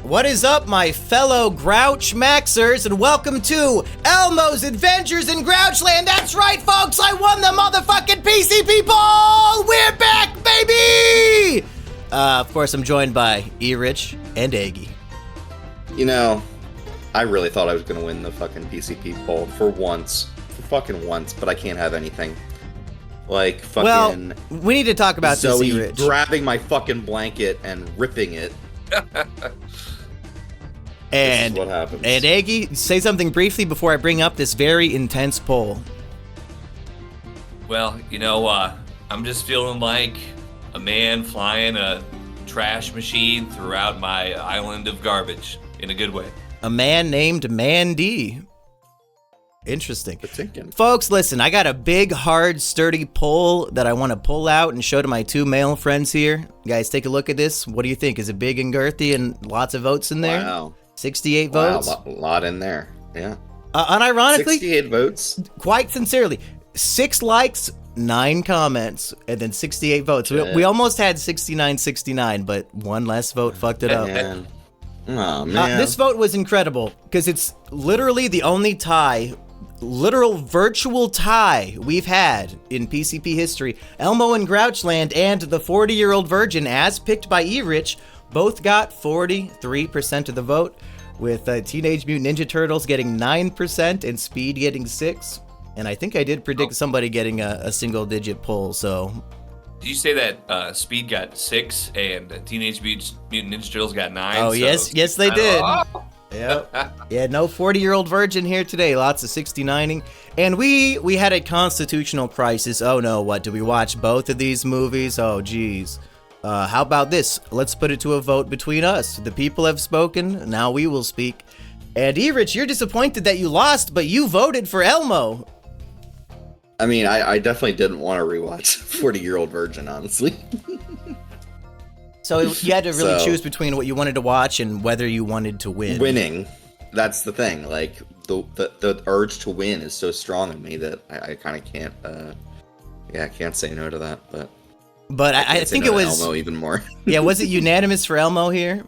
What is up, my fellow Grouch Maxers, and welcome to Elmo's Adventures in Grouchland. That's right, folks, I won the motherfucking PCP poll! We're back, baby! Of course, I'm joined by E-Rich and Aggie. You know, I really thought I was going to win the fucking PCP poll for fucking once, but I can't have anything. Like, fucking... Well, we need to talk about Zoe this, E-Rich. grabbing my fucking blanket and ripping it. And, this is what happens. And Aggie, say something briefly before I bring up this very intense poll. Well, you know, I'm just feeling like a man flying a trash machine throughout my island of garbage in a good way. A man named Mandy. Interesting. Folks, listen, I got a big, hard, sturdy poll that I want to pull out and show to my two male friends here. Guys, take a look at this. What do you think? Is it big and girthy and lots of votes in there? Wow. 68 votes? Wow, a lot in there. Yeah. Unironically, 68 votes? Quite sincerely, 6 likes, 9 comments, and then 68 votes. We almost had 69-69, but one less vote fucked it up. Man. Oh, man. This vote was incredible because it's literally the only literal virtual tie we've had in PCP history. Elmo and Grouchland and the 40-year-old virgin, as picked by E-Rich, both got 43% of the vote, with Teenage Mutant Ninja Turtles getting 9% and Speed getting 6%. And I think I did predict somebody getting a single-digit poll, so... Did you say that Speed got 6 and Teenage Mutant Ninja Turtles got 9? Oh, so yes, they did. Oh. Yep. Yeah, no 40-year-old virgin here today. Lots of 69ing. And we had a constitutional crisis. Oh, no, what? Do we watch both of these movies? Oh, geez. How about this? Let's put it to a vote between us. The people have spoken. Now we will speak. And E-Rich, you're disappointed that you lost, but you voted for Elmo. I mean, I definitely didn't want to rewatch 40-year-old virgin, honestly. So you had to really choose between what you wanted to watch and whether you wanted to win. Winning. That's the thing. Like, the urge to win is so strong in me that I kind of can't, I can't say no to that, But I think it was... Elmo even more. Yeah, was it unanimous for Elmo here?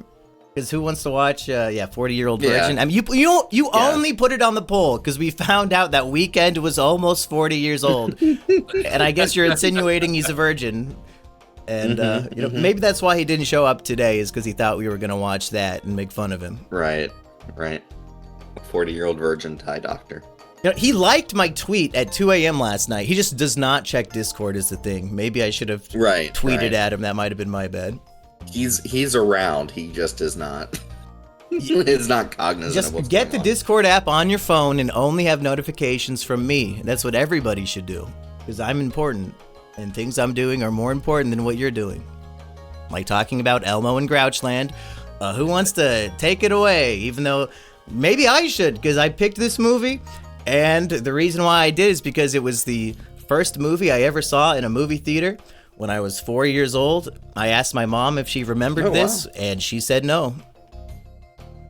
Because who wants to watch, 40-year-old virgin? I mean, you only put it on the poll because we found out that Weekend was almost 40 years old. And I guess you're insinuating he's a virgin. And, maybe that's why he didn't show up today, is because he thought we were going to watch that and make fun of him. Right. 40-year-old virgin tie doctor. You know, he liked my tweet at 2 a.m. last night. He just does not check Discord is the thing. Maybe I should have tweeted at him. That might have been my bad. He's around. He just is not. He's not cognizant just of what's get going the on. Discord Discord app on your phone and only have notifications from me. That's what everybody should do. Because I'm important. And things I'm doing are more important than what you're doing. Like talking about Elmo and Grouchland. Who wants to take it away? Even though maybe I should, because I picked this movie. And the reason why I did is because it was the first movie I ever saw in a movie theater when I was 4 years old. I asked my mom if she remembered this, and she said no.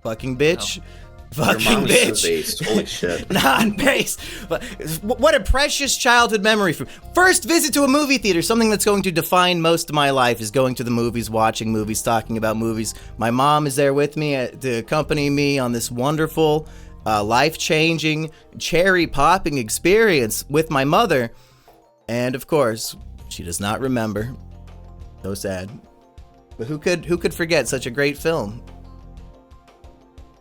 Fucking bitch. Oh. Fucking bitch. So based. Holy shit. Not based. But what a precious childhood memory. First visit to a movie theater, something that's going to define most of my life, is going to the movies, watching movies, talking about movies. My mom is there with me to accompany me on this wonderful... life-changing, cherry-popping experience with my mother. And, of course, she does not remember. So sad. But who could forget such a great film?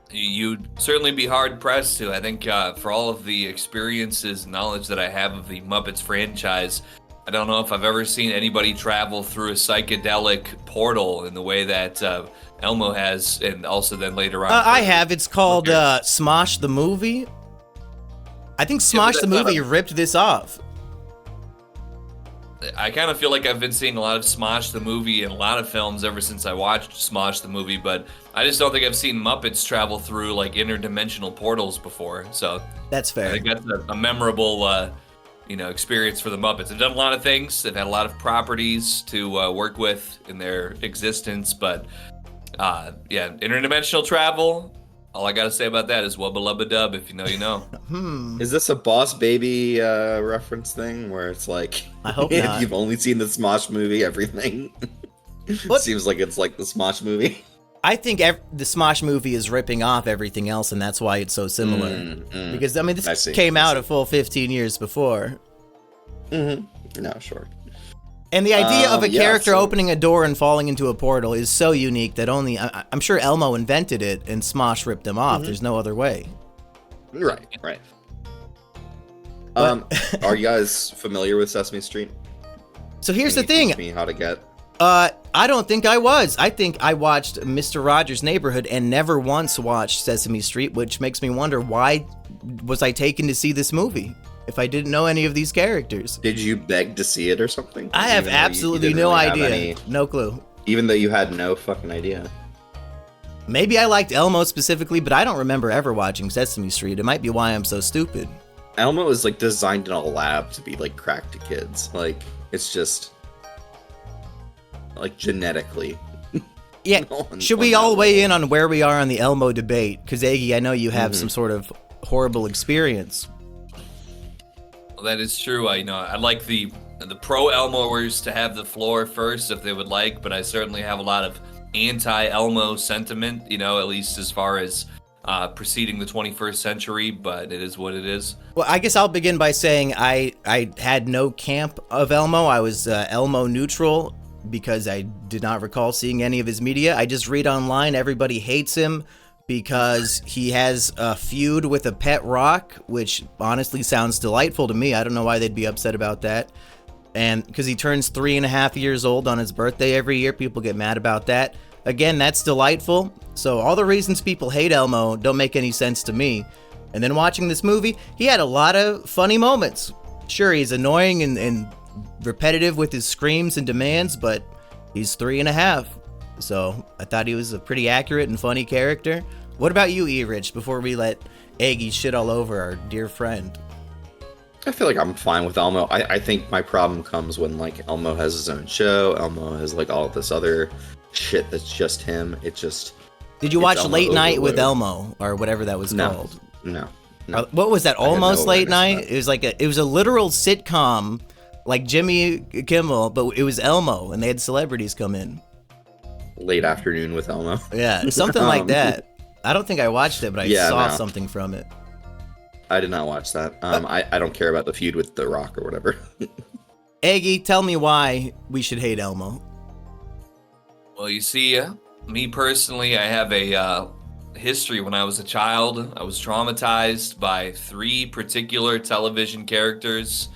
You'd certainly be hard-pressed to. I think for all of the experiences and knowledge that I have of the Muppets franchise, I don't know if I've ever seen anybody travel through a psychedelic portal in the way that Elmo has, and also then later on. I have. It's called Smosh the Movie. I think Smosh the Movie ripped this off. I kind of feel like I've been seeing a lot of Smosh the Movie in a lot of films ever since I watched Smosh the Movie, but I just don't think I've seen Muppets travel through like interdimensional portals before. So that's fair. I think that's a memorable experience for the Muppets. They've done a lot of things. They've had a lot of properties to work with in their existence, but interdimensional travel. All I gotta say about that is wubba lubba dub. If you know, you know. Is this a Boss Baby reference thing where it's like, I hope if not. you've only seen the Smosh movie, everything seems like it's like the Smosh movie? I think the Smosh movie is ripping off everything else, and that's why it's so similar. Because, I mean, this came out a full 15 years before. Mm-hmm. No, sure. And the idea of a character opening a door and falling into a portal is so unique that only... I'm sure Elmo invented it, and Smosh ripped them off. There's no other way. Right. Are you guys familiar with Sesame Street? So here's the thing. Teach me how to get... I don't think I was. I think I watched Mr. Rogers' Neighborhood and never once watched Sesame Street, which makes me wonder, why was I taken to see this movie if I didn't know any of these characters? Did you beg to see it or something? I have absolutely no idea. No clue. Even though you had no fucking idea. Maybe I liked Elmo specifically, but I don't remember ever watching Sesame Street. It might be why I'm so stupid. Elmo is like designed in a lab to be like cracked to kids. Like, it's just like genetically. Yeah. Should we all weigh in on where we are on the Elmo debate? Because Aggie, I know you have some sort of horrible experience. Well, that is true. I like the pro Elmoers to have the floor first if they would like, but I certainly have a lot of anti-Elmo sentiment, at least as far as preceding the 21st century, but it is what it is. Well, I guess I'll begin by saying I had no camp of Elmo. I was Elmo neutral because I did not recall seeing any of his media. I just read online everybody hates him because he has a feud with a pet rock, which honestly sounds delightful to me. I don't know why they'd be upset about that. And because he turns 3.5 years old on his birthday every year, people get mad about that. Again, that's delightful. So all the reasons people hate Elmo don't make any sense to me. And then watching this movie, he had a lot of funny moments. Sure, he's annoying and repetitive with his screams and demands, but he's 3.5. So I thought he was a pretty accurate and funny character. What about you, E-Rich, before we let Aggie shit all over our dear friend? I feel like I'm fine with Elmo. I think my problem comes when like Elmo has his own show. Elmo has like all this other shit that's just him. Did you watch Late Night with Elmo or whatever that was called? No. What was that? Almost Late Night? It was a literal sitcom like Jimmy Kimmel, but it was Elmo and they had celebrities come in. Late Afternoon with Elmo. Yeah, something like that. I don't think I watched it, but I saw something from it. I did not watch that. I don't care about the feud with The Rock or whatever. Aggie, tell me why we should hate Elmo. Well, you see, me personally, I have a history. When I was a child, I was traumatized by 3 particular television characters.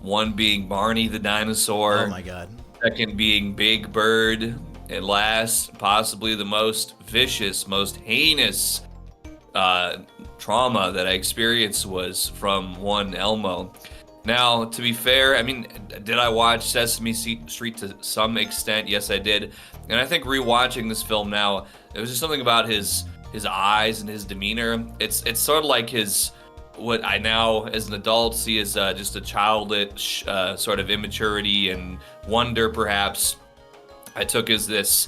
One being Barney the dinosaur. Oh my God. Second being Big Bird. And last, possibly the most vicious, most heinous trauma that I experienced was from one Elmo. Now, to be fair, I mean, did I watch Sesame Street to some extent? Yes, I did. And I think rewatching this film now, there was just something about his eyes and his demeanor. It's sort of like what I now, as an adult, see as just a childish sort of immaturity and wonder, perhaps. I took as this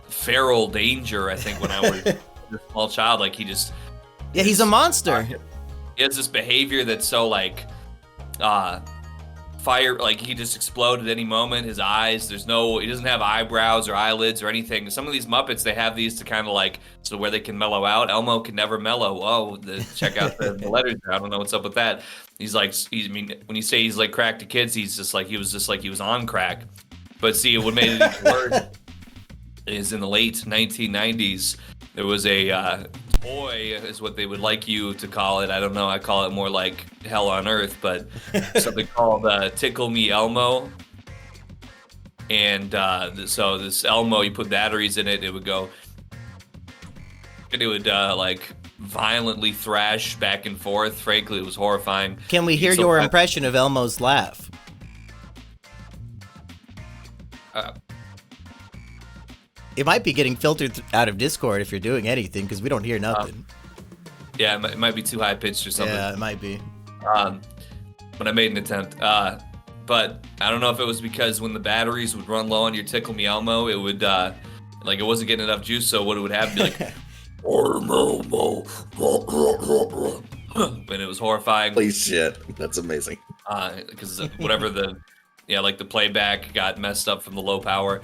feral danger, I think, when I was a small child. Like, yeah, he's a monster. He has this behavior that's so, like, fire, like, he just explode at any moment. His eyes, he doesn't have eyebrows or eyelids or anything. Some of these Muppets, they have these to kind of, like, so where they can mellow out. Elmo can never mellow. Oh, check out the letters there. I don't know what's up with that. When you say he's, like, cracked to kids, he was on crack. But see, what made it even worse is in the late 1990s, there was a toy, is what they would like you to call it. I don't know. I call it more like hell on earth, but something called Tickle Me Elmo. And so this Elmo, you put batteries in it, it would go, and it would like violently thrash back and forth. Frankly, it was horrifying. Can we hear your impression of Elmo's laugh? It might be getting filtered out of Discord if you're doing anything, because we don't hear nothing. Yeah, it might be too high pitched or something. Yeah, it might be. But I made an attempt. But I don't know if it was because when the batteries would run low on your Tickle Me Elmo, it would like it wasn't getting enough juice. So what it would have be like, I'm Elmo, and it was horrifying. Holy shit, that's amazing. Because whatever the playback got messed up from the low power.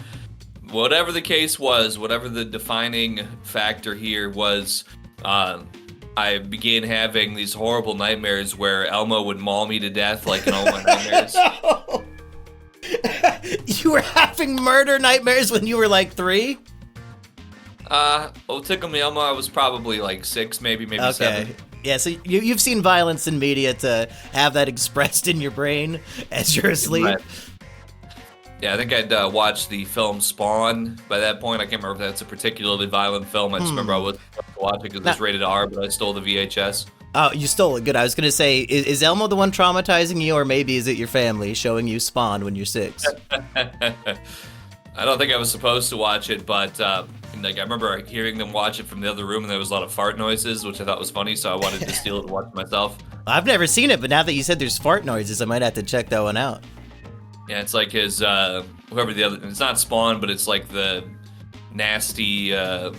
whatever the case was, whatever the defining factor here was, I began having these horrible nightmares where Elmo would maul me to death, like in all my nightmares. You were having murder nightmares when you were like 3? Well, Tickle Me Elmo, I was probably like 6, maybe 7. Yeah, so you've seen violence in media to have that expressed in your brain as you're asleep. Right. Yeah, I think I'd watched the film Spawn by that point. I can't remember if that's a particularly violent film. I just remember I was watching because it was rated R, but I stole the VHS. Oh, you stole it. Good. I was going to say, is Elmo the one traumatizing you, or maybe is it your family showing you Spawn when you're 6? I don't think I was supposed to watch it, but like I remember hearing them watch it from the other room, and there was a lot of fart noises, which I thought was funny, so I wanted to steal it and watch it myself. I've never seen it, but now that you said there's fart noises, I might have to check that one out. Yeah, it's like his, whoever the other, it's not Spawn, but it's like the nasty, I don't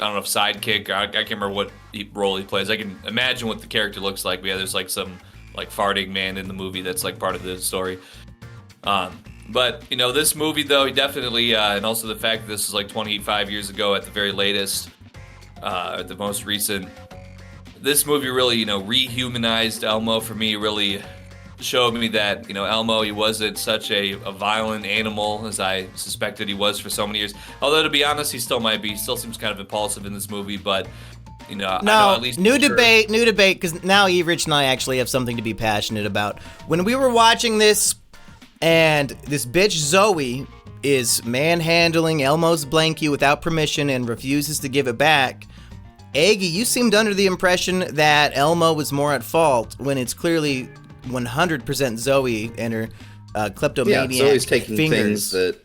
know if sidekick, I can't remember what role he plays. I can imagine what the character looks like, but yeah, there's like some like farting man in the movie that's like part of the story. But, you know, this movie, though, he definitely, and also the fact that this is like 25 years ago at the very latest, at the most recent, this movie really, you know, rehumanized Elmo for me, really showed me that, you know, Elmo, he wasn't such a violent animal as I suspected he was for so many years. Although, to be honest, he still might be. He still seems kind of impulsive in this movie, but, you know, no, I know at least... new debate, because now Rich and I actually have something to be passionate about. When we were watching this, and this bitch Zoe is manhandling Elmo's blankie without permission and refuses to give it back, Aggie, you seemed under the impression that Elmo was more at fault when it's clearly 100% Zoe and her kleptomaniac Yeah, Zoe's taking fingers. things that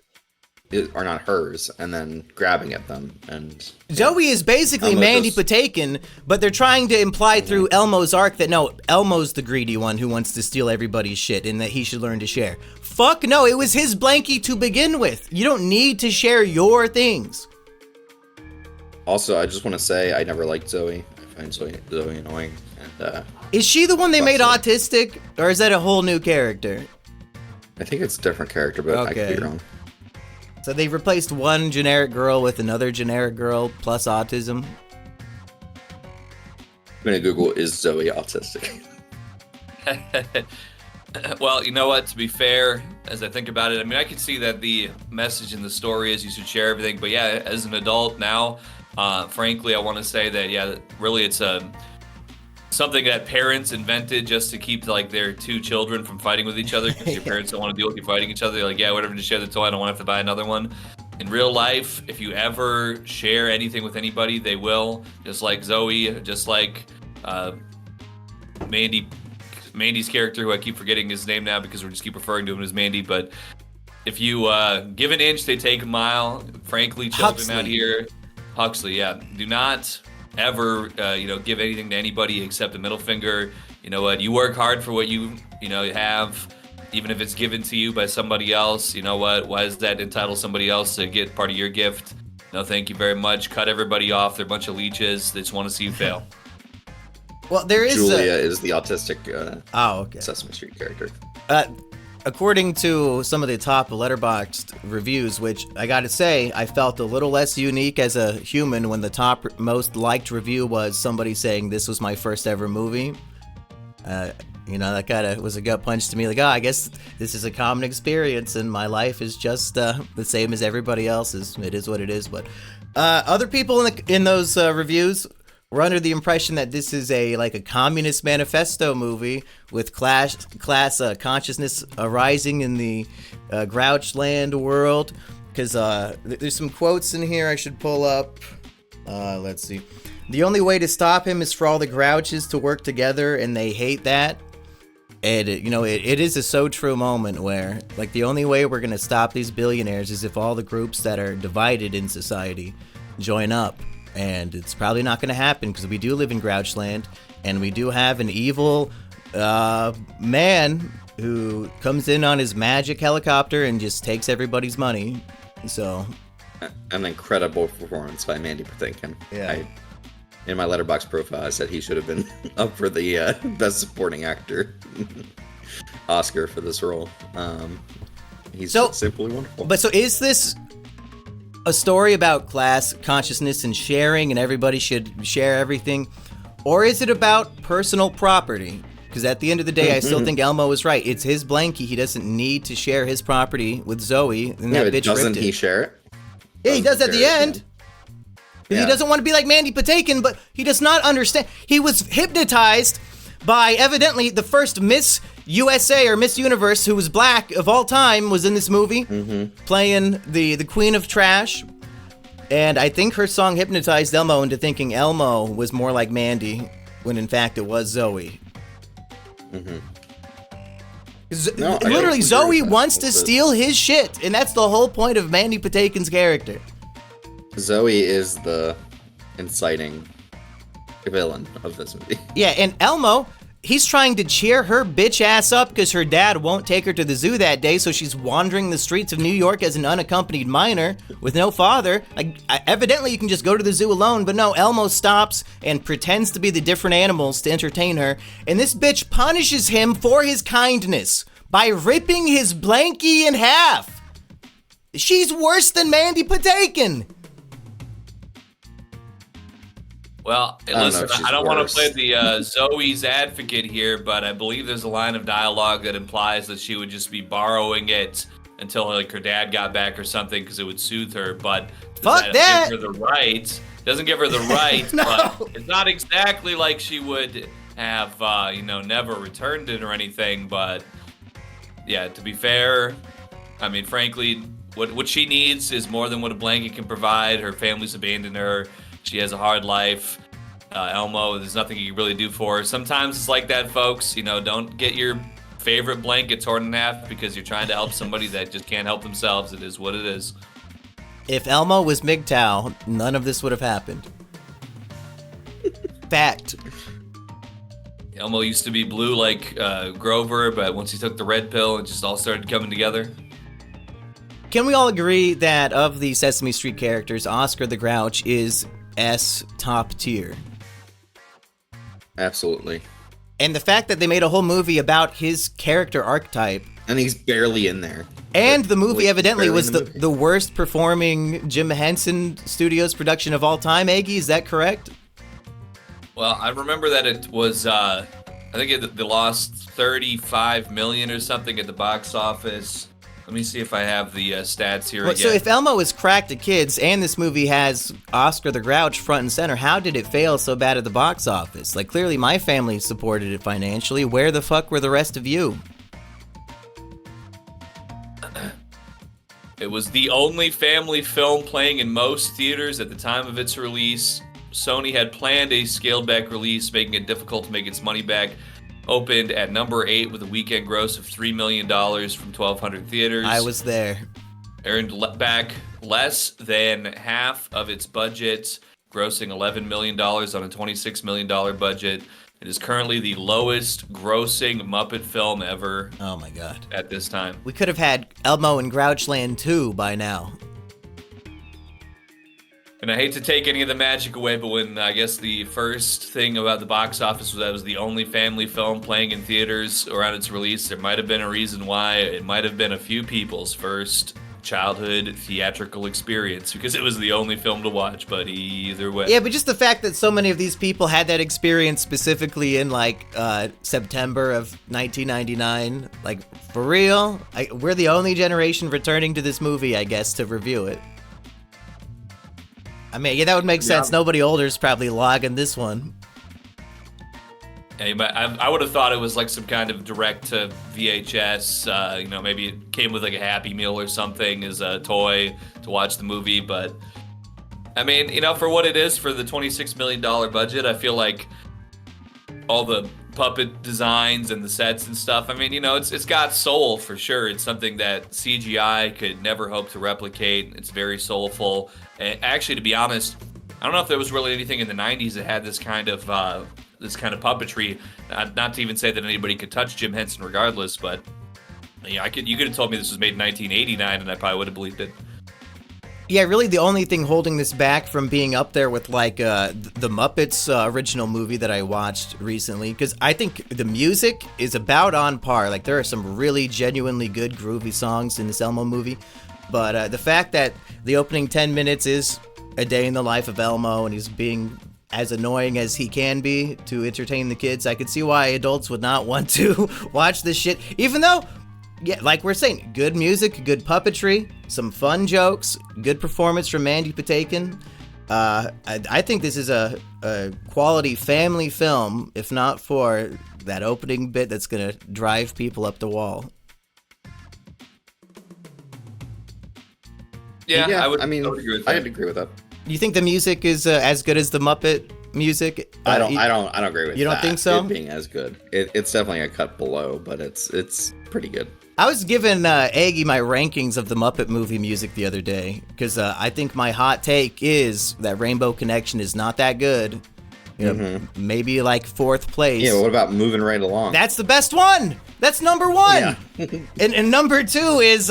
are not hers and then grabbing at them. And Zoe is basically Elmo Mandy just- Patinkin, but they're trying to imply through Elmo's arc that no, Elmo's the greedy one who wants to steal everybody's shit and that he should learn to share. Fuck no, it was his blankie to begin with. You don't need to share your things. Also, I just want to say I never liked Zoe. I find Zoe annoying. And Is she the one they made Zoe. autistic, or is that a whole new character? I think it's a different character, but I could be wrong. So they've replaced one generic girl with another generic girl plus autism. I'm gonna Google, is Zoe autistic? Well, you know what? To be fair, as I think about it, I mean, I can see that the message in the story is you should share everything. But yeah, as an adult now, frankly, I want to say that, yeah, really it's something that parents invented just to keep like their two children from fighting with each other because your parents don't want to deal with you fighting each other. They're like, yeah, whatever, just share the toy. I don't want to have to buy another one. In real life, if you ever share anything with anybody, they will. Just like Zoe, just like Mandy's character, who I keep forgetting his name now because we just keep referring to him as Mandy. But if you give an inch, they take a mile. Frankly, children out here, Huxley, yeah, do not ever, give anything to anybody except a middle finger. You know what? You work hard for what you have, even if it's given to you by somebody else. You know what? Why does that entitle somebody else to get part of your gift? No, thank you very much. Cut everybody off. They're a bunch of leeches. They just want to see you fail. Well, there is Julia is the autistic okay. Sesame Street character. According to some of the top Letterboxd reviews, which I gotta say, I felt a little less unique as a human when the top most liked review was somebody saying this was my first ever movie. That kind of was a gut punch to me. Like, I guess this is a common experience and my life is just the same as everybody else's. It is what it is. But other people in those reviews were under the impression that this is a communist manifesto movie with class consciousness arising in the Grouchland world. Because there's some quotes in here I should pull up. Let's see. The only way to stop him is for all the Grouches to work together, and they hate that. And it is a so true moment where the only way we're gonna stop these billionaires is if all the groups that are divided in society join up. And it's probably not going to happen because we do live in Grouchland, and we do have an evil man who comes in on his magic helicopter and just takes everybody's money. So, an incredible performance by Mandy Patinkin. Yeah. In my Letterboxd profile, I said he should have been up for the Best Supporting Actor Oscar for this role. He's simply wonderful. But so is this a story about class consciousness and sharing, and everybody should share everything? Or is it about personal property? Because at the end of the day, I still think Elmo is right. It's his blankie. He doesn't need to share his property with Zoe. And that bitch doesn't ripped it. he share it? Yeah, he does at the end. Yeah. He doesn't want to be like Mandy Patinkin, but he does not understand. He was hypnotized by, evidently, the first Miss USA or Miss Universe, who was black of all time, was in this movie, playing the Queen of Trash. And I think her song hypnotized Elmo into thinking Elmo was more like Mandy, when in fact it was Zoe. Literally, Zoe wants to steal his shit, and that's the whole point of Mandy Patinkin's character. Zoe is the inciting villain of this movie. Yeah, and Elmo, he's trying to cheer her bitch ass up because her dad won't take her to the zoo that day, so she's wandering the streets of New York as an unaccompanied minor with no father. Evidently, you can just go to the zoo alone, but no, Elmo stops and pretends to be the different animals to entertain her, and this bitch punishes him for his kindness by ripping his blankie in half. She's worse than Mandy Patinkin. Well, listen, I don't want to play the Zoe's advocate here, but I believe there's a line of dialogue that implies that she would just be borrowing it until like her dad got back or something because it would soothe her. But fuck that! Give her the right. Doesn't give her the right. No. But it's not exactly like she would have, never returned it or anything. But yeah, to be fair, I mean, frankly, what she needs is more than what a blanket can provide. Her family's abandoned her. She has a hard life. Elmo, there's nothing you can really do for her. Sometimes it's like that, folks. Don't get your favorite blanket torn in half because you're trying to help somebody that just can't help themselves. It is what it is. If Elmo was MGTOW, none of this would have happened. Fact. Elmo used to be blue like Grover, but once he took the red pill, it just all started coming together. Can we all agree that of the Sesame Street characters, Oscar the Grouch is S top tier? Absolutely. And the fact that they made a whole movie about his character archetype. And he's barely in there. And the movie evidently was the worst performing Jim Henson Studios production of all time, Aggie, is that correct? Well, I remember that it was, I think they lost $35 million or something at the box office. Let me see if I have the stats here again. So if Elmo is cracked at kids and this movie has Oscar the Grouch front and center, how did it fail so bad at the box office? Like, clearly my family supported it financially. Where the fuck were the rest of you? It was the only family film playing in most theaters at the time of its release. Sony had planned a scaled-back release, making it difficult to make its money back. Opened at number 8 with a weekend gross of $3 million from 1,200 theaters. I was there. Earned back less than half of its budget, grossing $11 million on a $26 million budget. It is currently the lowest grossing Muppet film ever. Oh my god. At this time. We could have had Elmo and Grouchland 2 by now. And I hate to take any of the magic away, but when I guess the first thing about the box office was that it was the only family film playing in theaters around its release, there might have been a reason why. It might have been a few people's first childhood theatrical experience because it was the only film to watch, but either way. Yeah, but just the fact that so many of these people had that experience specifically in September of 1999, like for real, we're the only generation returning to this movie, I guess, to review it. I mean, yeah, that would make sense. Nobody older is probably logging this one. Yeah, but I would have thought it was like some kind of direct to VHS. Maybe it came with like a Happy Meal or something as a toy to watch the movie. But I mean, for what it is, for the $26 million budget, I feel like all the puppet designs and the sets and stuff, I mean, it's got soul for sure. It's something that CGI could never hope to replicate. It's very soulful. And actually, to be honest, I don't know if there was really anything in the 90s that had this kind of puppetry. Not to even say that anybody could touch Jim Henson regardless, but you could have told me this was made in 1989 and I probably would have believed it. Yeah, really the only thing holding this back from being up there with the Muppets original movie that I watched recently, because I think the music is about on par. Like, there are some really genuinely good groovy songs in this Elmo movie. But the fact that the opening 10 minutes is a day in the life of Elmo and he's being as annoying as he can be to entertain the kids, I could see why adults would not want to watch this shit. Even though, yeah, like we're saying, good music, good puppetry, some fun jokes, good performance from Mandy Patinkin. I think this is a quality family film, if not for that opening bit that's going to drive people up the wall. Yeah, I would mean, agree with that. I'd agree with that. You think the music is as good as the Muppet music? I don't agree with that. You don't think so? It being as good. It's definitely a cut below, but it's pretty good. I was giving Aggie my rankings of the Muppet movie music the other day because I think my hot take is that Rainbow Connection is not that good. You know, maybe like 4th place. Yeah, but what about Moving Right Along? That's the best one. That's number 1. Yeah. and number 2 is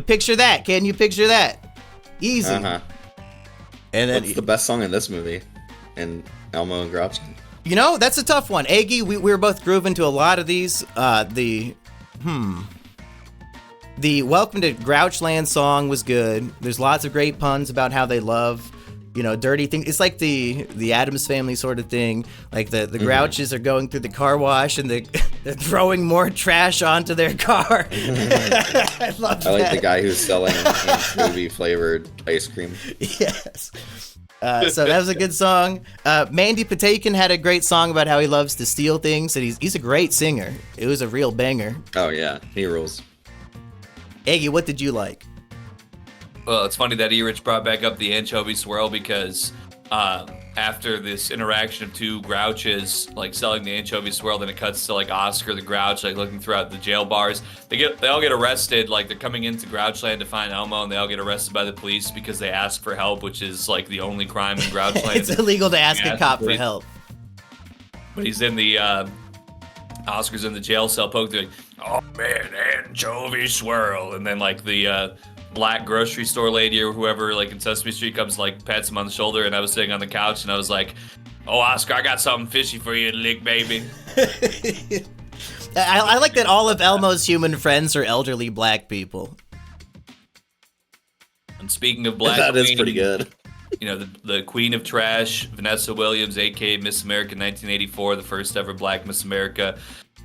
Picture That. Can you picture that? Easy. Uh-huh. And then, what's the best song in this movie? And Elmo and Grouchland. You know, that's a tough one. Aggie, we were both grooving to a lot of these. The Welcome to Grouchland song was good. There's lots of great puns about how they love, you know, dirty things. It's like the Addams Family sort of thing. Like the Grouches are going through the car wash and they're throwing more trash onto their car. I love that. I like the guy who's selling anchovy flavored ice cream. Yes. So that was a good song. Mandy Patinkin had a great song about how he loves to steal things, and he's a great singer. It was a real banger. Oh yeah, he rules. Aggie, what did you like? Well, it's funny that E-Rich brought back up the anchovy swirl because after this interaction of two Grouches like selling the anchovy swirl, then it cuts to like Oscar the Grouch like looking throughout the jail bars. They all get arrested. Like they're coming into Grouchland to find Elmo, and they all get arrested by the police because they ask for help, which is like the only crime in Grouchland. It's illegal to ask a cop for help. But he's in the Oscar's in the jail cell poking, like, oh man, anchovy swirl, and then like the black grocery store lady or whoever like in Sesame Street comes like pats him on the shoulder, and I was sitting on the couch and I was like, oh Oscar, I got something fishy for you to lick, baby. I like that all of Elmo's human friends are elderly black people. And speaking of black, that is pretty good. You know, the Queen of Trash, Vanessa Williams, aka Miss America 1984, the first ever black Miss America.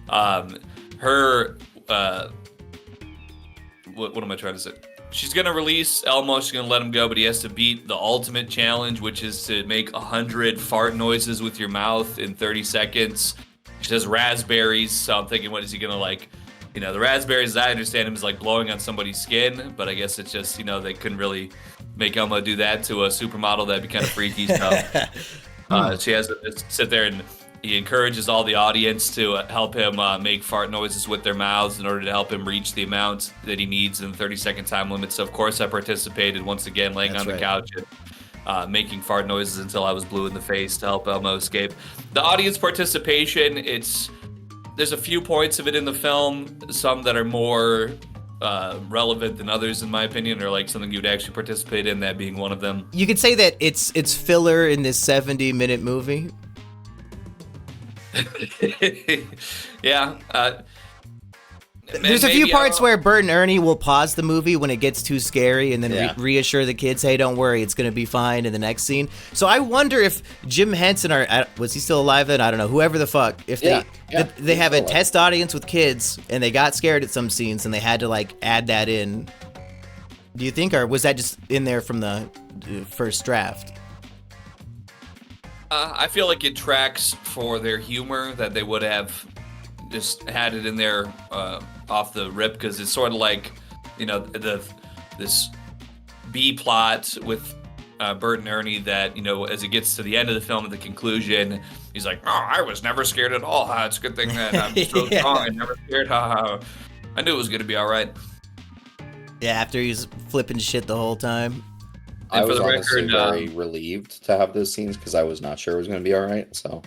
Her what am I trying to say? She's going to release Elmo, she's going to let him go, but he has to beat the ultimate challenge, which is to make 100 fart noises with your mouth in 30 seconds. She says raspberries, so I'm thinking, what is he going to like? You know, the raspberries, as I understand him, is like blowing on somebody's skin, but I guess it's just, you know, they couldn't really make Elmo do that to a supermodel. That'd be kind of freaky. So she has to sit there, and he encourages all the audience to help him make fart noises with their mouths in order to help him reach the amount that he needs in the 30-second time limit. So, of course, I participated once again, laying on the couch and making fart noises until I was blue in the face to help Elmo escape. The audience participation, there's a few points of it in the film, some that are more relevant than others, in my opinion, or like something you would actually participate in, that being one of them. You could say that it's filler in this 70-minute movie. Yeah. There's a few parts where Bert and Ernie will pause the movie when it gets too scary and then reassure the kids, hey, don't worry, it's going to be fine in the next scene. So I wonder if Jim Henson, was he still alive then? I don't know. Whoever the fuck. If they have a test audience with kids and they got scared at some scenes and they had to like add that in. Do you think, or was that just in there from the first draft? I feel like it tracks for their humor that they would have just had it in there off the rip, because it's sort of like, you know, this B plot with Bert and Ernie that, you know, as it gets to the end of the film at the conclusion, he's like, oh, I was never scared at all. It's a good thing that I'm so strong and never scared. I knew it was going to be all right. Yeah, after he's flipping shit the whole time. I was honestly very relieved to have those scenes because I was not sure it was going to be all right. So,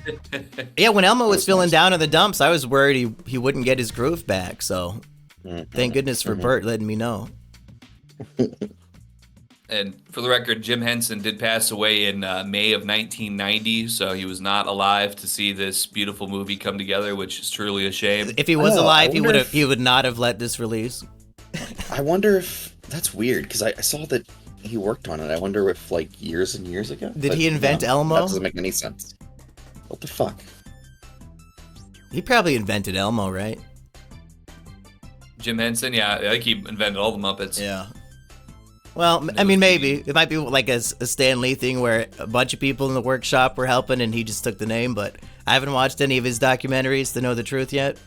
yeah, when Elmo was feeling down in the dumps, I was worried he wouldn't get his groove back. So, thank goodness for Bert letting me know. And for the record, Jim Henson did pass away in May of 1990, so he was not alive to see this beautiful movie come together, which is truly a shame. If he was alive, he would not have let this release. I wonder if That's weird because I saw that he worked on it. I wonder if like years and years ago. Did But he invent no, Elmo? That doesn't make any sense. What the fuck? He probably invented Elmo, right? Jim Henson, yeah, I think he invented all the Muppets. Yeah. Well, I mean, maybe. It might be like a Stan Lee thing where a bunch of people in the workshop were helping and he just took the name, but I haven't watched any of his documentaries to know the truth yet.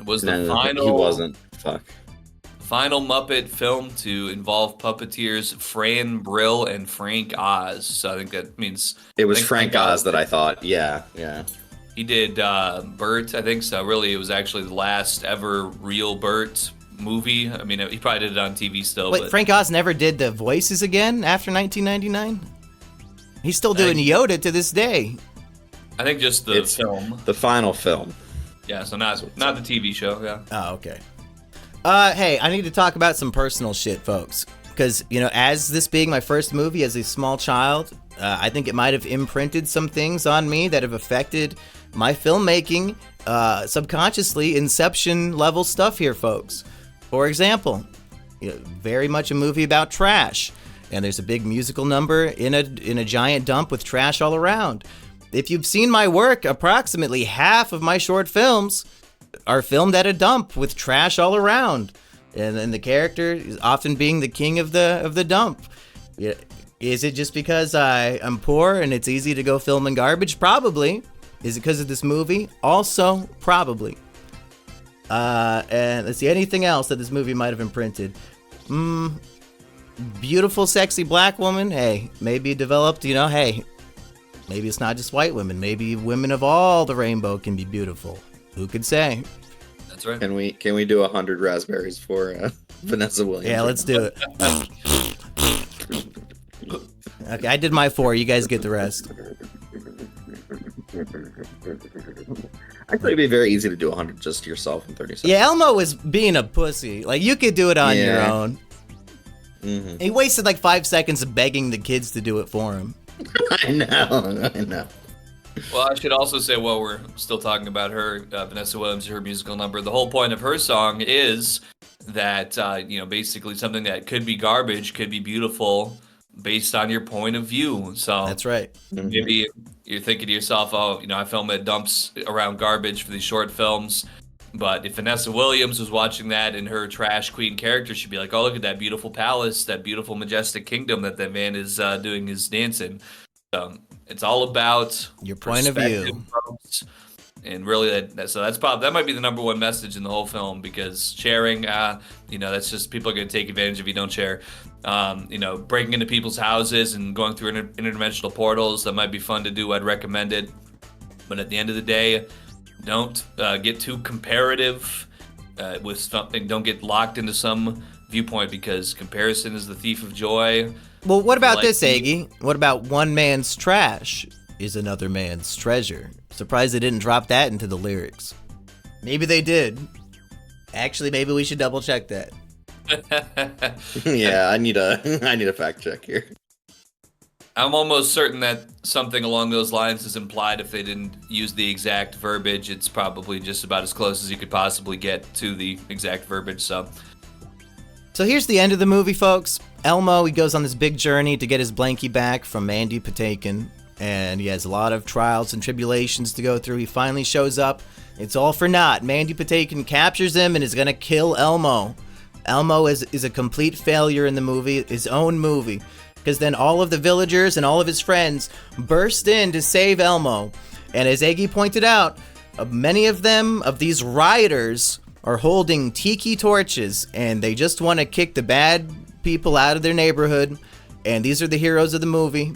Was the No, final he wasn't. Fuck. final Muppet film to involve puppeteers Fran Brill and Frank Oz. So I think that means It was I think Frank Oz that I thought. Yeah. he did Bert. I think so. Really, it was actually the last ever real Bert movie. I mean, he probably did it on TV still. Wait, but Frank Oz never did the voices again after 1999? He's still doing Yoda to this day. I think just the It's film. the final film. Yeah, so not the TV show. Yeah. Oh, okay. Hey, I need to talk about some personal shit, folks. Because, you know, as this being my first movie as a small child, I think it might have imprinted some things on me that have affected my filmmaking subconsciously, Inception level stuff here, folks. For example, you know, very much a movie about trash. And there's a big musical number in a giant dump with trash all around. If you've seen my work, approximately half of my short films are filmed at a dump with trash all around, and the character is often being the king of the dump. Is it just because I'm poor and it's easy to go film in garbage? Probably. Is it because of this movie? Also, probably. And let's see, anything else that this movie might have imprinted? Beautiful, sexy black woman. Hey, maybe developed. Hey, maybe it's not just white women. Maybe women of all the rainbow can be beautiful. Who could say? That's right. Can we do 100 raspberries for Vanessa Williams? Yeah, let's do it. Okay, I did my 4. You guys get the rest. I think it'd be very easy to do 100 just to yourself in 30 seconds. Yeah, Elmo was being a pussy. Like, you could do it on your own. Mm-hmm. He wasted like 5 seconds begging the kids to do it for him. I know. Well, I should also say, while we're still talking about her, Vanessa Williams, her musical number, the whole point of her song is that, basically something that could be garbage could be beautiful based on your point of view. So That's right. maybe you're thinking to yourself, oh, I film at dumps around garbage for these short films. But if Vanessa Williams was watching that and her trash queen character, she'd be like, oh, look at that beautiful palace, that beautiful majestic kingdom that man is doing his dance in. So it's all about your point of view. Folks. And really, that might be the number one message in the whole film, because sharing, that's just, people are going to take advantage if you don't share. Breaking into people's houses and going through interdimensional portals, that might be fun to do. I'd recommend it. But at the end of the day, don't get too comparative with something. Don't get locked into some viewpoint, because comparison is the thief of joy. Well, what about this, Aggie? What about one man's trash is another man's treasure? Surprised they didn't drop that into the lyrics. Maybe they did. Actually, maybe we should double check that. Yeah, I need a fact check here. I'm almost certain that something along those lines is implied. If they didn't use the exact verbiage, it's probably just about as close as you could possibly get to the exact verbiage. So here's the end of the movie, folks. Elmo, he goes on this big journey to get his blankie back from Mandy Patinkin, and he has a lot of trials and tribulations to go through. He finally shows up. It's all for naught. Mandy Patinkin captures him and is going to kill Elmo. Elmo is a complete failure in the movie, his own movie, because then all of the villagers and all of his friends burst in to save Elmo. And as Eggy pointed out, many of these rioters are holding tiki torches, and they just want to kick the bad people out of their neighborhood. And these are the heroes of the movie.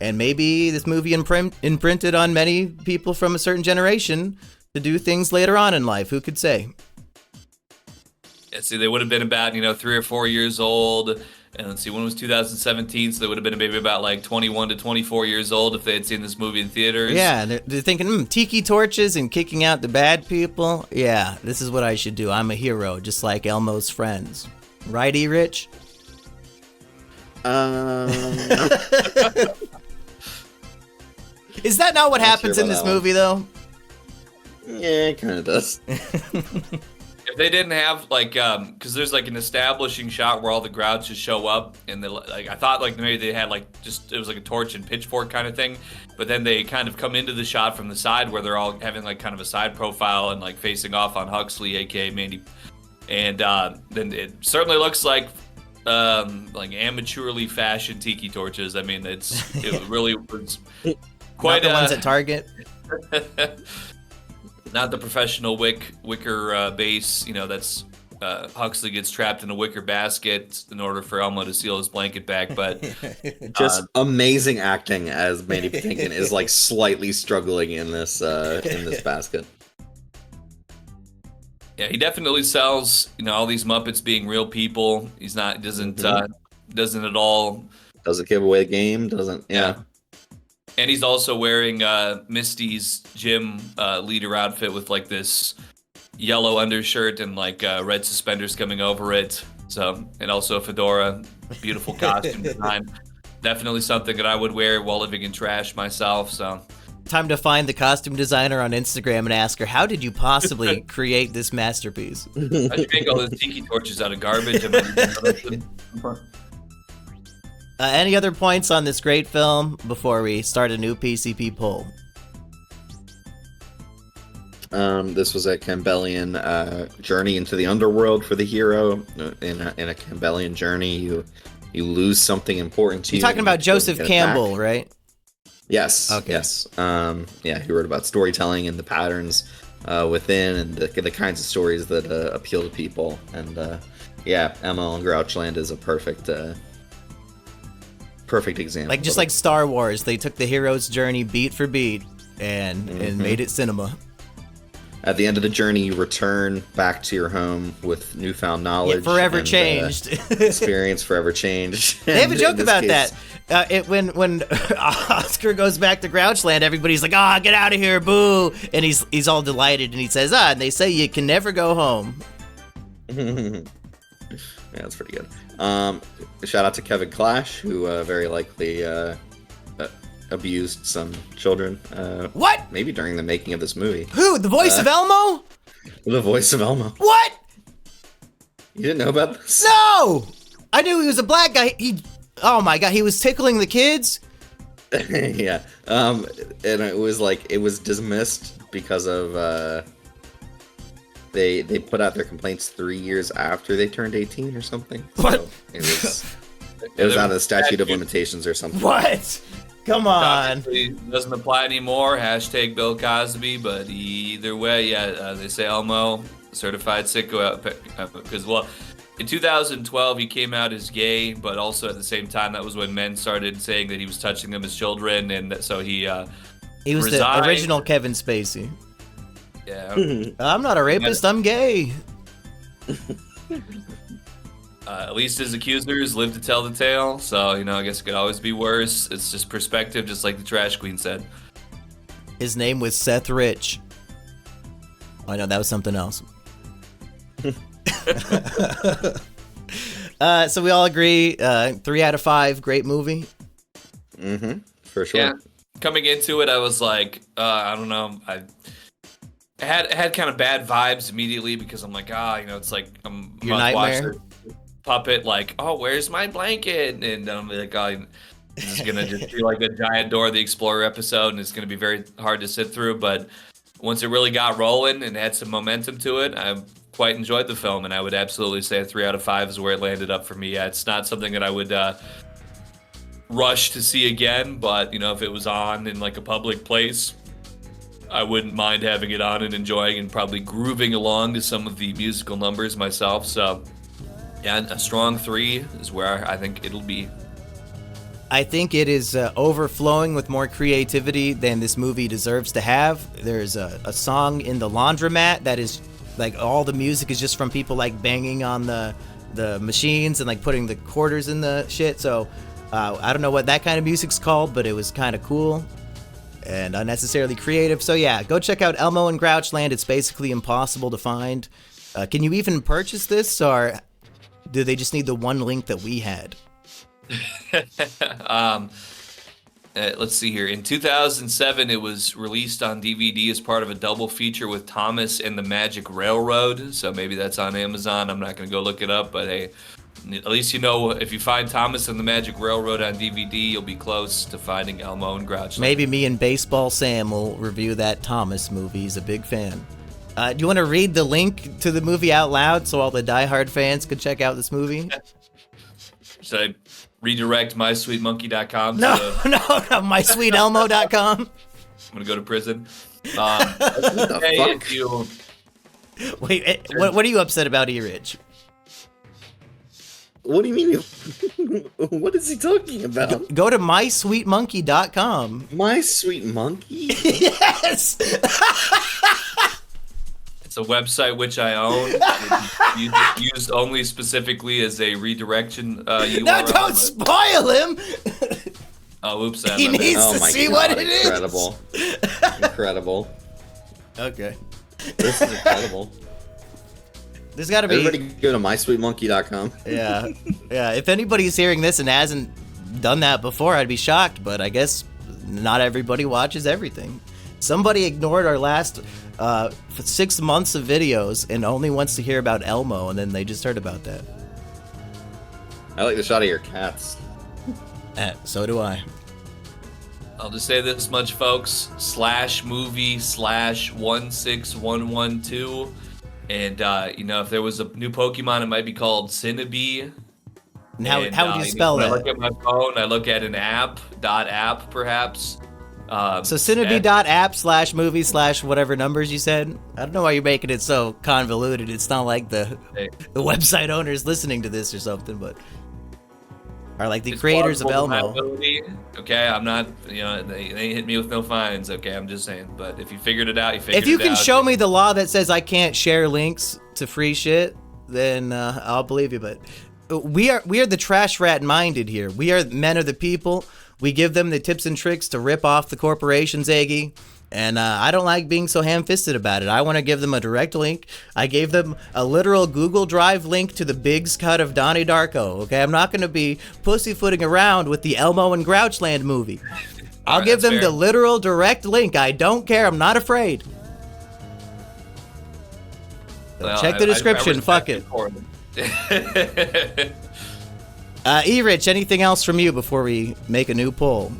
And maybe this movie imprinted on many people from a certain generation to do things later on in life. Who could say? Yeah, see, they would have been about 3 or 4 years old. And let's see, when was 2017? So they would have been maybe about like 21 to 24 years old if they had seen this movie in theaters. Yeah, they're thinking, tiki torches and kicking out the bad people. Yeah, this is what I should do. I'm a hero, just like Elmo's friends. Right, E-Rich? Is that not what happens in this movie, though? Yeah, it kind of does. If they didn't have like, because there's like an establishing shot where all the Grouches show up, and they like I thought like maybe they had like it was like a torch and pitchfork kind of thing, but then they kind of come into the shot from the side where they're all having like kind of a side profile and like facing off on Huxley, aka Mandy, and then it certainly looks like amateurly fashioned tiki torches. I mean, it really was quite Not the ones at Target. Not the professional wicker base. You know, that's Huxley gets trapped in a wicker basket in order for Elmo to seal his blanket back. But just amazing acting as Mandy Patinkin is like slightly struggling in this basket. Yeah, he definitely sells. You know, all these Muppets being real people. He's not doesn't at all. Doesn't give away the game. Doesn't. Yeah. And he's also wearing Misty's gym leader outfit with like this yellow undershirt and like red suspenders coming over it. So, and also a fedora, beautiful costume design. Definitely something that I would wear while living in trash myself. So, time to find the costume designer on Instagram and ask her, how did you possibly create this masterpiece? How'd you make all those tiki torches out of garbage? Any other points on this great film before we start a new PCP poll? This was a Campbellian journey into the underworld for the hero. In a Campbellian journey, you lose something important to you. You're talking about Joseph Campbell, right? Yes. Okay. Yes. He wrote about storytelling and the patterns within, and the kinds of stories that appeal to people. And Elmo and Grouchland is a perfect example. Like just like Star Wars, they took the hero's journey beat for beat and made it cinema. At the end of the journey, you return back to your home with newfound knowledge. Yeah, forever changed. Experience forever changed. They have a joke about that. When Oscar goes back to Grouchland, everybody's like, get out of here, boo. And he's all delighted, and he says, and they say you can never go home. Yeah, that's pretty good. Shout out to Kevin Clash, who very likely abused some children. What? Maybe during the making of this movie. Who? The voice of Elmo? The voice of Elmo. What? You didn't know about this? No! I knew he was a black guy. Oh my god, he was tickling the kids? Yeah. And it was dismissed because of they put out their complaints 3 years after they turned 18 or something. What? So it was out of the statute of limitations or something. What? Come on. It doesn't apply anymore. # Bill Cosby. But either way, they say Elmo, certified sicko. Because, in 2012, he came out as gay, but also at the same time, that was when men started saying that he was touching them as children. And so he was resigned. The original Kevin Spacey. Yeah. I'm not a rapist, I'm gay. At least his accusers live to tell the tale, so, I guess it could always be worse. It's just perspective, just like the Trash Queen said. His name was Seth Rich. Oh, no, that was something else. So we all agree, 3 out of 5, great movie? Mm-hmm, for sure. Yeah, coming into it, I was like, I don't know, I had kind of bad vibes immediately because I'm like, it's like, I'm Your nightmare? Puppet, like, where's my blanket? And I'm like, this is gonna just be like a giant Dora the Explorer episode, and it's gonna be very hard to sit through. But once it really got rolling and had some momentum to it, I quite enjoyed the film, and I would absolutely say a 3 out of 5 is where it landed up for me. Yeah, it's not something that I would rush to see again, but if it was on in like a public place, I wouldn't mind having it on and enjoying and probably grooving along to some of the musical numbers myself. So. Yeah, a strong 3 is where I think it'll be. I think it is overflowing with more creativity than this movie deserves to have. There's a song in the laundromat that is like all the music is just from people like banging on the machines and like putting the quarters in the shit. So I don't know what that kind of music's called, but it was kind of cool and unnecessarily creative. So yeah, go check out Elmo and Grouchland. It's basically impossible to find. Can you even purchase this, or do they just need the one link that we had? Let's see here. In 2007, it was released on DVD as part of a double feature with Thomas and the Magic Railroad. So maybe that's on Amazon. I'm not going to go look it up, but hey, at least you know if you find Thomas and the Magic Railroad on DVD, you'll be close to finding Elmo and Grouchland. Maybe me and Baseball Sam will review that Thomas movie. He's a big fan. Do you want to read the link to the movie out loud so all the diehard fans could check out this movie? Should I redirect mysweetmonkey.com? No, mysweetelmo.com. I'm going to go to prison. What the fuck? Wait, what are you upset about, E-Rich? What do you mean? What is he talking about? Go to mysweetmonkey.com. My Sweet Monkey? Yes! It's a website which I own. It's used only specifically as a redirection URL. No, don't spoil him! Oh, oops. He needs to see what it is. Incredible. Incredible. Okay. This is incredible. There's got to be... Everybody go to mysweetmonkey.com. Yeah. Yeah, if anybody's hearing this and hasn't done that before, I'd be shocked, but I guess not everybody watches everything. Somebody ignored our last 6 months of videos and only wants to hear about Elmo, and then they just heard about that. I like the shot of your cats. So do I. I'll just say this much, folks. /movie/16112. And, if there was a new Pokemon, it might be called Cinnabee. And how would you spell that? When I look at my phone, I look at an app perhaps. So Cinnabee.app/movie/ whatever numbers you said. I don't know why you're making it so convoluted. It's not like the website owners listening to this or something, but are like the creators of Elmo. Okay, I'm not, they hit me with no fines. Okay, I'm just saying. But if you figured it out, you figured it out. If you can show me the law that says I can't share links to free shit, then I'll believe you. But we are the trash rat minded here. We are men of the people. We give them the tips and tricks to rip off the corporations, Eggy. And I don't like being so ham-fisted about it. I want to give them a direct link. I gave them a literal Google Drive link to the Biggs cut of Donnie Darko. Okay, I'm not going to be pussyfooting around with the Elmo and Grouchland movie. I'll give them the literal direct link. I don't care. I'm not afraid. Well, check the description. Fuck it. E-Rich, anything else from you before we make a new poll?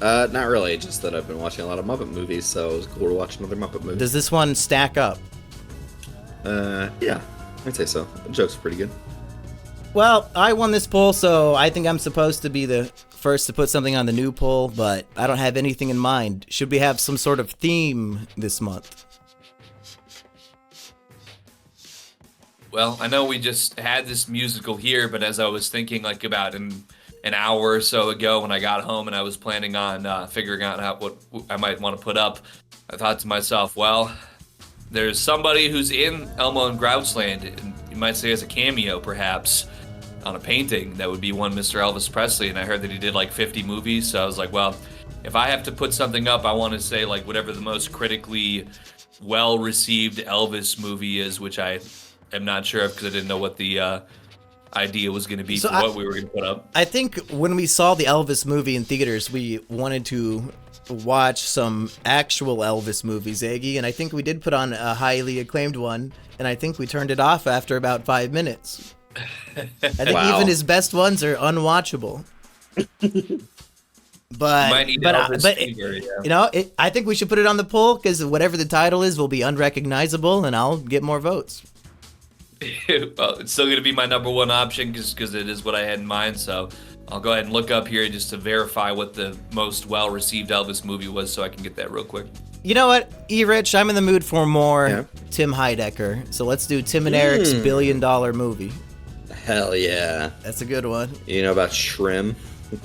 Not really. Just that I've been watching a lot of Muppet movies, so it was cool to watch another Muppet movie. Does this one stack up? Yeah, I'd say so. The joke's pretty good. Well, I won this poll, so I think I'm supposed to be the first to put something on the new poll, but I don't have anything in mind. Should we have some sort of theme this month? Well, I know we just had this musical here, but as I was thinking about an hour or so ago when I got home and I was planning on figuring out what I might want to put up, I thought to myself, well, there's somebody who's in Elmo and Grouchland, and you might say as a cameo perhaps, on a painting. That would be one Mr. Elvis Presley, and I heard that he did 50 movies, so I was like, well, if I have to put something up, I want to say whatever the most critically well-received Elvis movie is, which I am not sure of because I didn't know what the idea was going to be what we were going to put up. I think when we saw the Elvis movie in theaters, we wanted to watch some actual Elvis movies, Eggy, and I think we did put on a highly acclaimed one, and I think we turned it off after about 5 minutes. I think even his best ones are unwatchable. But I think we should put it on the poll because whatever the title is will be unrecognizable, and I'll get more votes. Well, it's still going to be my number one option because it is what I had in mind. So I'll go ahead and look up here just to verify what the most well-received Elvis movie was, so I can get that real quick. You know what, E-Rich? I'm in the mood for more Tim Heidecker. So let's do Tim and Eric's $1 billion movie. Hell yeah. That's a good one. You know about Shrimp?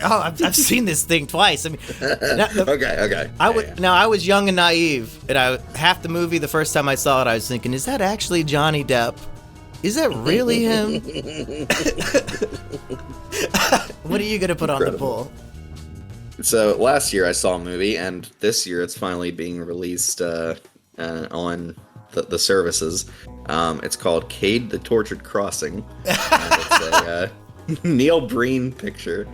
Oh, I've seen this thing twice. I mean, okay. I was young and naive, and half the movie, the first time I saw it, I was thinking, is that actually Johnny Depp? Is that really him? What are you going to put on the poll? So last year I saw a movie, and this year it's finally being released on the services. It's called Cade the Tortured Crossing. And it's a Neil Breen picture.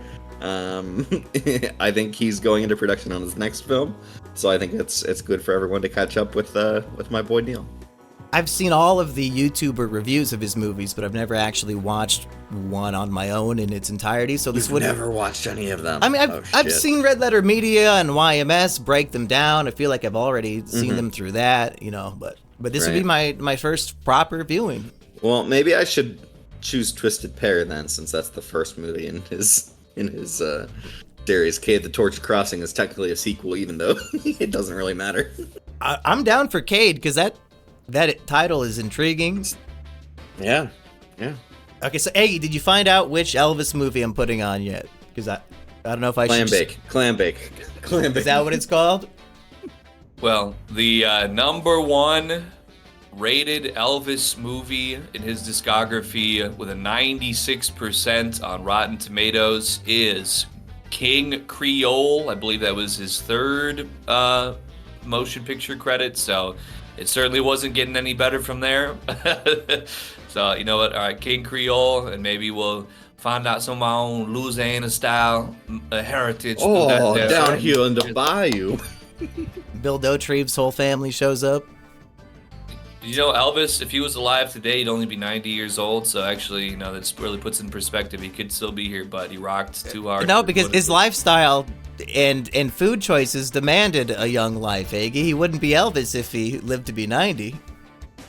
I think he's going into production on his next film, so I think it's good for everyone to catch up with my boy Neil. I've seen all of the YouTuber reviews of his movies, but I've never actually watched one on my own in its entirety. So this would never watched any of them. I mean, I've seen Red Letter Media and YMS break them down. I feel like I've already seen them through that, but this would be my first proper viewing. Well, maybe I should choose Twisted Pair then, since that's the first movie in his series. Cade the Tortured Crossing is technically a sequel, even though it doesn't really matter. I'm down for Cade because that title is intriguing. Yeah. Okay, so Aggie, did you find out which Elvis movie I'm putting on yet? Because I don't know if I should. Clam bake. Is that what it's called? Well, the number one rated Elvis movie in his discography with a 96% on Rotten Tomatoes is King Creole. I believe that was his third motion picture credit, so it certainly wasn't getting any better from there. So, you know what? All right, King Creole, and maybe we'll find out some of our own Louisiana-style heritage. Down here in the bayou. Bill Dauterive's whole family shows up. You know, Elvis, if he was alive today, he'd only be 90 years old. So actually, that really puts in perspective. He could still be here, but he rocked too hard. No, because his lifestyle and food choices demanded a young life, Aggie. He wouldn't be Elvis if he lived to be 90.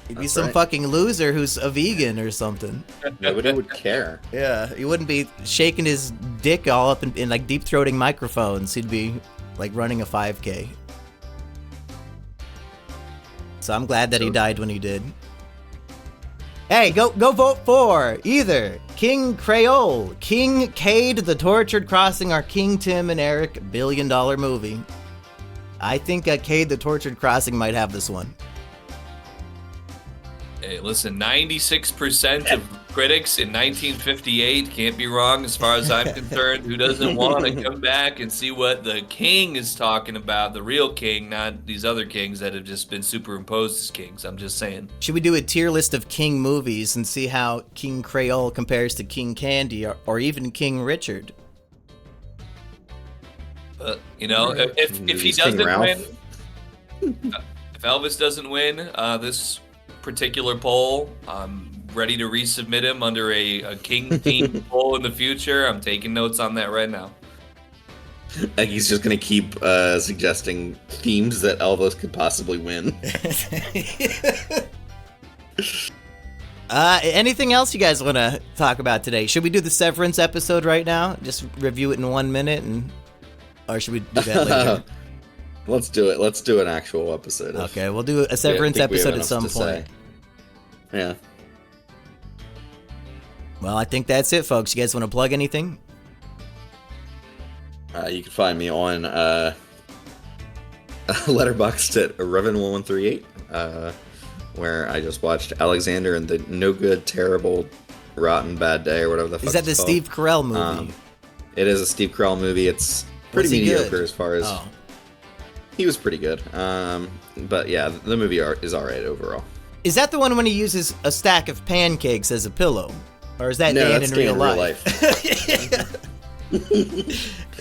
He'd be some fucking loser who's a vegan or something. Nobody would care. Yeah, he wouldn't be shaking his dick all up in like deep-throating microphones. He'd be like running a 5K. So I'm glad that he died when he did. Hey, go vote for either King Creole, King Cade the Tortured Crossing, or King Tim and Eric $1 billion movie. I think Cade the Tortured Crossing might have this one. Hey, listen, 96% of critics in 1958 can't be wrong as far as I'm concerned. Who doesn't want to come back and see what the king is talking about? The real king, not these other kings that have just been superimposed as kings. I'm just saying. Should we do a tier list of king movies and see how King Creole compares to King Candy or even King Richard? If he doesn't win, if Elvis doesn't win this particular poll, I'm ready to resubmit him under a king theme poll in the future. I'm taking notes on that right now. He's just gonna keep suggesting themes that Elvis could possibly win. Anything else you guys want to talk about today? Should we do the Severance episode right now? Just review it in 1 minute, or should we do that later? Let's do it. Let's do an actual episode. Okay, we'll do a Severance episode at some point. Say. Yeah. Well, I think that's it, folks. You guys want to plug anything? You can find me on Letterboxd at Revan1138, where I just watched Alexander and the No Good, Terrible, Rotten, Bad Day, or whatever the fuck. Is that the Steve Carell movie? It is a Steve Carell movie. It's pretty mediocre as far as. Oh. He was pretty good. But yeah, the movie is alright overall. Is that the one when he uses a stack of pancakes as a pillow? Or is that Dan in real life?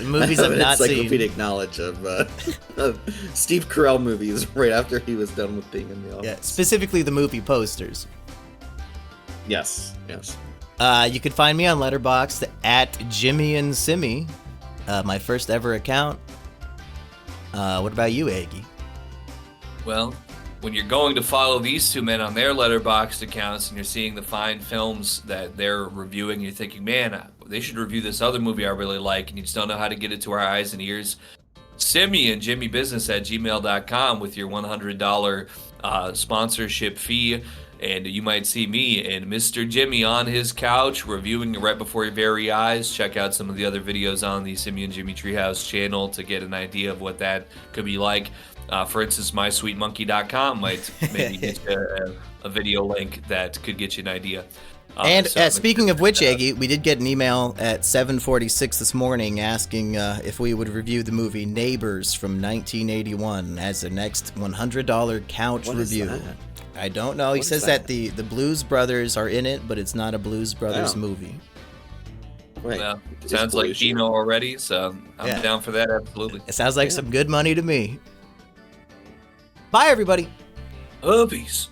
Movies I've not seen. Encyclopedic knowledge of Steve Carell movies right after he was done with being in the office. Yeah, specifically the movie posters. Yes. You can find me on Letterboxd at Jimmy and Simmy, my first ever account. What about you, Aggie? Well, when you're going to follow these two men on their Letterboxd accounts and you're seeing the fine films that they're reviewing, you're thinking, man, they should review this other movie I really like, and you just don't know how to get it to our eyes and ears. Simian, JimmyBusiness@gmail.com with your $100 sponsorship fee, and you might see me and Mr. Jimmy on his couch reviewing it right before your very eyes. Check out some of the other videos on the Simian Jimmy Treehouse channel to get an idea of what that could be like. For instance, mysweetmonkey.com might maybe get you a video link that could get you an idea. And speaking of which, Aggie, we did get an email at 7:46 this morning asking if we would review the movie Neighbors from 1981 as the next $100 couch review. I don't know. He says that the Blues Brothers are in it, but it's not a Blues Brothers movie. Right. Well, It's sounds like pollution. kino already, so I'm Yeah. down for that. Absolutely. It sounds like some good money to me. Bye, everybody. Peace.